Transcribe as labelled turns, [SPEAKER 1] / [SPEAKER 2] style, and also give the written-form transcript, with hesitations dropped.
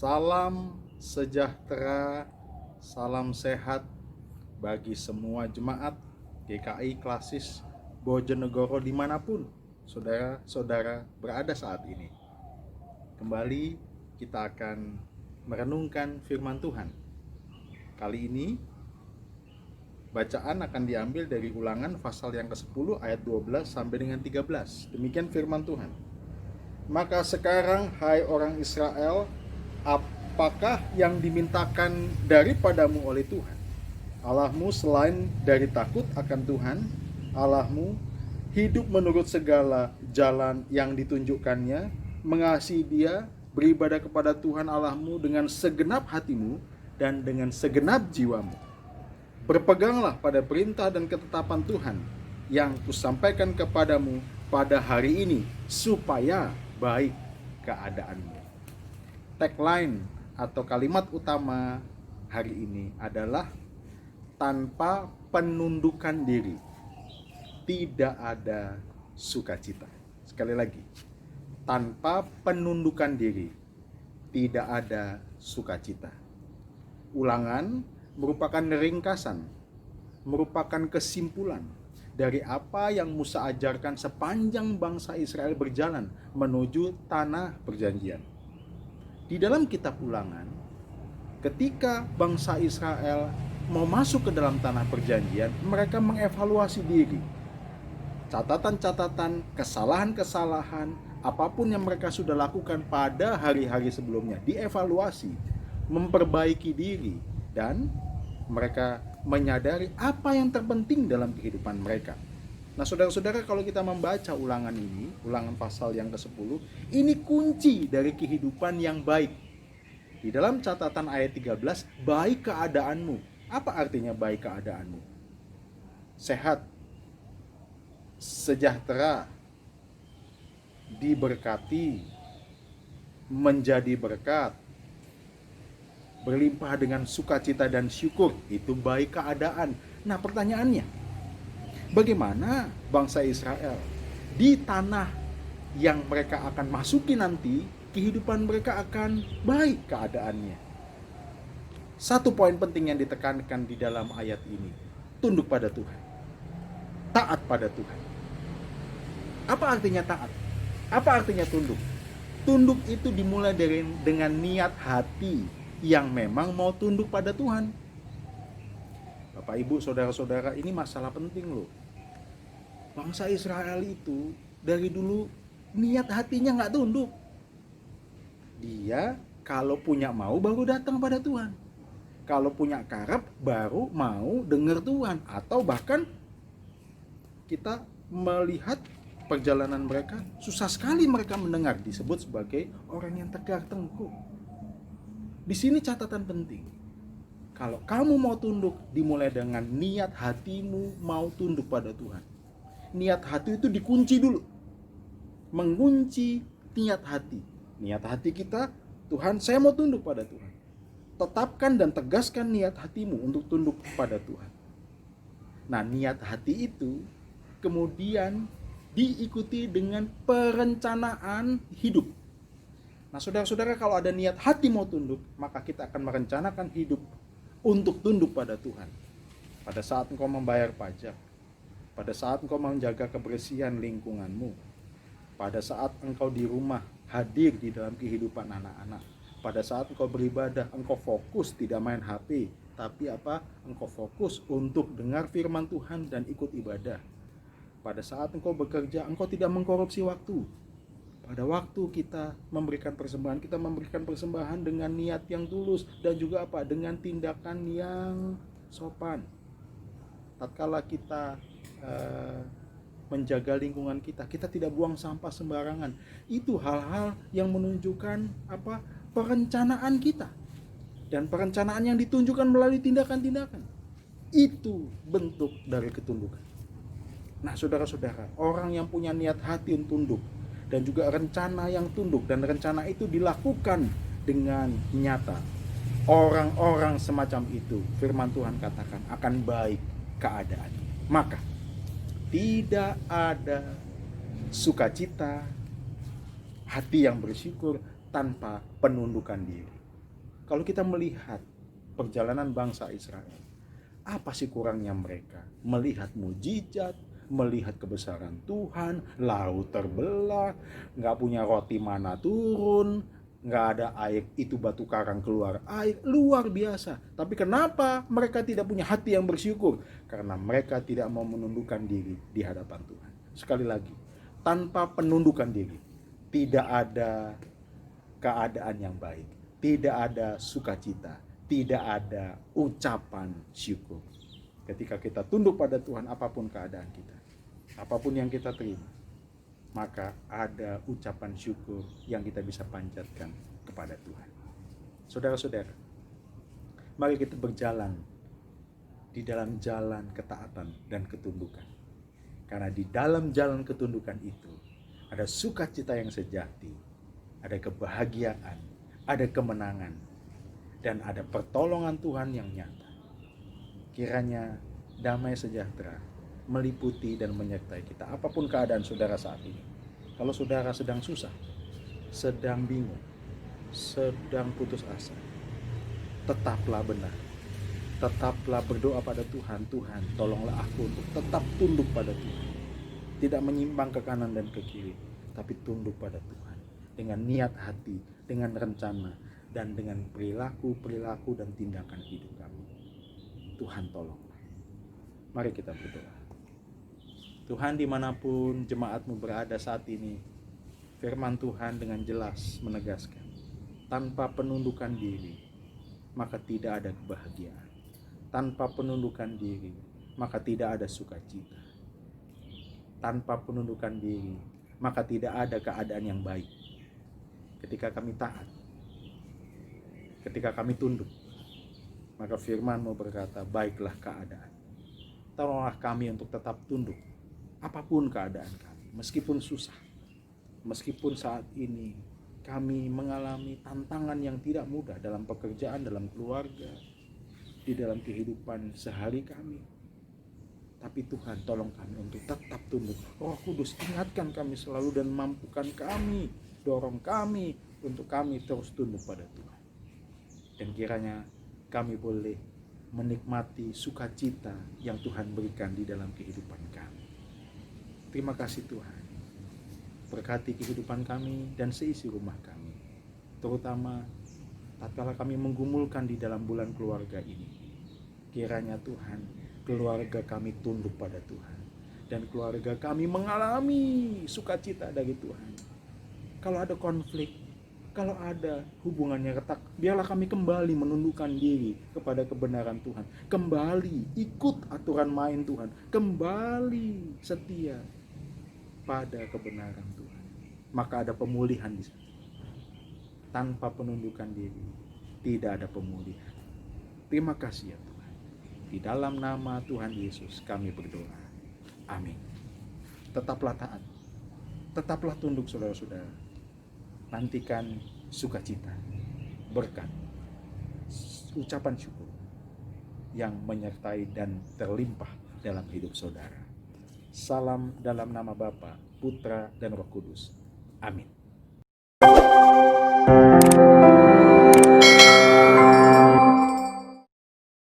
[SPEAKER 1] Salam sejahtera, salam sehat bagi semua jemaat GKI Klasis Bojonegoro dimanapun saudara-saudara berada saat ini. Kembali kita akan merenungkan firman Tuhan. Kali ini bacaan akan diambil dari Ulangan pasal yang ke-10 ayat 12 sampai dengan 13. Demikian firman Tuhan. Maka sekarang, hai orang Israel, apakah yang dimintakan daripadamu oleh Tuhan Allahmu selain dari takut akan Tuhan Allahmu, hidup menurut segala jalan yang ditunjukkannya, mengasihi Dia, beribadah kepada Tuhan Allahmu dengan segenap hatimu dan dengan segenap jiwamu. Berpeganglah pada perintah dan ketetapan Tuhan yang kusampaikan kepadamu pada hari ini, supaya baik keadaanmu. Tagline atau kalimat utama hari ini adalah tanpa penundukan diri tidak ada sukacita. Sekali lagi, tanpa penundukan diri tidak ada sukacita. Ulangan merupakan ringkasan, merupakan kesimpulan dari apa yang Musa ajarkan sepanjang bangsa Israel berjalan menuju tanah perjanjian. Di dalam kitab Ulangan, ketika bangsa Israel mau masuk ke dalam tanah perjanjian, mereka mengevaluasi diri. Catatan-catatan, kesalahan-kesalahan, apapun yang mereka sudah lakukan pada hari-hari sebelumnya dievaluasi, memperbaiki diri, dan mereka menyadari apa yang terpenting dalam kehidupan mereka. Nah, saudara-saudara, kalau kita membaca Ulangan ini, Ulangan pasal yang ke-10, ini kunci dari kehidupan yang baik. Di dalam catatan ayat 13, baik keadaanmu. Apa artinya baik keadaanmu? Sehat, sejahtera, diberkati, menjadi berkat, berlimpah dengan sukacita dan syukur, itu baik keadaan. Nah, pertanyaannya, bagaimana bangsa Israel di tanah yang mereka akan masuki nanti, kehidupan mereka akan baik keadaannya? Satu poin penting yang ditekankan di dalam ayat ini, tunduk pada Tuhan, taat pada Tuhan. Apa artinya taat? Apa artinya tunduk? Tunduk itu dimulai dengan niat hati yang memang mau tunduk pada Tuhan. Bapak, Ibu, saudara-saudara, ini masalah penting loh. Bangsa Israel itu dari dulu niat hatinya nggak tunduk. Dia kalau punya mau baru datang pada Tuhan. Kalau punya karep baru mau dengar Tuhan. Atau bahkan kita melihat perjalanan mereka, susah sekali mereka mendengar, disebut sebagai orang yang tegar tengkuk. Di sini catatan penting. Kalau kamu mau tunduk, dimulai dengan niat hatimu mau tunduk pada Tuhan. Niat hati itu dikunci dulu. Mengunci niat hati. Niat hati kita, Tuhan, saya mau tunduk pada Tuhan. Tetapkan dan tegaskan niat hatimu untuk tunduk pada Tuhan. Nah, niat hati itu kemudian diikuti dengan perencanaan hidup. Nah, saudara-saudara, kalau ada niat hati mau tunduk, maka kita akan merencanakan hidup untuk tunduk pada Tuhan. Pada saat engkau membayar pajak, pada saat engkau menjaga kebersihan lingkunganmu, pada saat engkau di rumah hadir di dalam kehidupan anak-anak, pada saat engkau beribadah, engkau fokus tidak main HP, tapi engkau fokus untuk dengar firman Tuhan dan ikut ibadah. Pada saat engkau bekerja, engkau tidak mengkorupsi waktu. Pada waktu kita memberikan persembahan dengan niat yang tulus dan juga dengan tindakan yang sopan. Tatkala kita menjaga lingkungan kita tidak buang sampah sembarangan. Itu hal-hal yang menunjukkan perencanaan kita. Dan perencanaan yang ditunjukkan melalui tindakan-tindakan. Itu bentuk dari ketundukan. Nah, saudara-saudara, orang yang punya niat hati untuk tunduk dan juga rencana yang tunduk, dan rencana itu dilakukan dengan nyata, orang-orang semacam itu, firman Tuhan katakan, akan baik keadaan. Maka tidak ada sukacita, hati yang bersyukur tanpa penundukan diri. Kalau kita melihat perjalanan bangsa Israel, apa sih kurangnya mereka? Melihat mujizat, melihat kebesaran Tuhan, laut terbelah, nggak punya roti mana turun, nggak ada air, itu batu karang keluar air, luar biasa. Tapi kenapa mereka tidak punya hati yang bersyukur? Karena mereka tidak mau menundukkan diri di hadapan Tuhan. Sekali lagi, tanpa penundukan diri, tidak ada keadaan yang baik, tidak ada sukacita, tidak ada ucapan syukur. Ketika kita tunduk pada Tuhan, apapun keadaan kita, apapun yang kita terima, maka ada ucapan syukur yang kita bisa panjatkan kepada Tuhan. Saudara-saudara, mari kita berjalan di dalam jalan ketaatan dan ketundukan. Karena di dalam jalan ketundukan itu ada sukacita yang sejati, ada kebahagiaan, ada kemenangan, dan ada pertolongan Tuhan yang nyata. Kiranya damai sejahtera meliputi dan menyertai kita apapun keadaan saudara saat ini. Kalau saudara sedang susah, sedang bingung, sedang putus asa, tetaplah benar, tetaplah berdoa pada Tuhan. Tuhan, tolonglah aku untuk tetap tunduk pada Tuhan, tidak menyimpang ke kanan dan ke kiri, tapi tunduk pada Tuhan dengan niat hati, dengan rencana, dan dengan perilaku dan tindakan hidup kami. Tuhan tolonglah. Mari kita berdoa. Tuhan, dimanapun jemaat-Mu berada saat ini, firman Tuhan dengan jelas menegaskan, tanpa penundukan diri, maka tidak ada kebahagiaan. Tanpa penundukan diri, maka tidak ada sukacita. Tanpa penundukan diri, maka tidak ada keadaan yang baik. Ketika kami taat, ketika kami tunduk, maka firman-Mu berkata, baiklah keadaan. Tolonglah kami untuk tetap tunduk, apapun keadaan kami, meskipun susah, meskipun saat ini kami mengalami tantangan yang tidak mudah dalam pekerjaan, dalam keluarga, di dalam kehidupan sehari kami. Tapi Tuhan, tolong kami untuk tetap tunduk. Roh Kudus, ingatkan kami selalu dan mampukan kami, dorong kami untuk kami terus tunduk pada Tuhan. Dan kiranya kami boleh menikmati sukacita yang Tuhan berikan di dalam kehidupan kami. Terima kasih Tuhan. Berkati kehidupan kami dan seisi rumah kami. Terutama tatkala kami menggumulkan di dalam bulan keluarga ini. Kiranya Tuhan, keluarga kami tunduk pada Tuhan. Dan keluarga kami mengalami sukacita dari Tuhan. Kalau ada konflik, kalau ada hubungannya retak, biarlah kami kembali menundukkan diri kepada kebenaran Tuhan. Kembali ikut aturan main Tuhan. Kembali setia pada kebenaran Tuhan. Maka ada pemulihan di sana. Tanpa penundukan diri, tidak ada pemulihan. Terima kasih ya Tuhan. Di dalam nama Tuhan Yesus kami berdoa. Amin. Tetaplah taat. Tetaplah tunduk saudara-saudara. Nantikan sukacita, berkat, ucapan syukur yang menyertai dan terlimpah dalam hidup saudara. Salam dalam nama Bapa, Putra, dan Roh Kudus. Amin.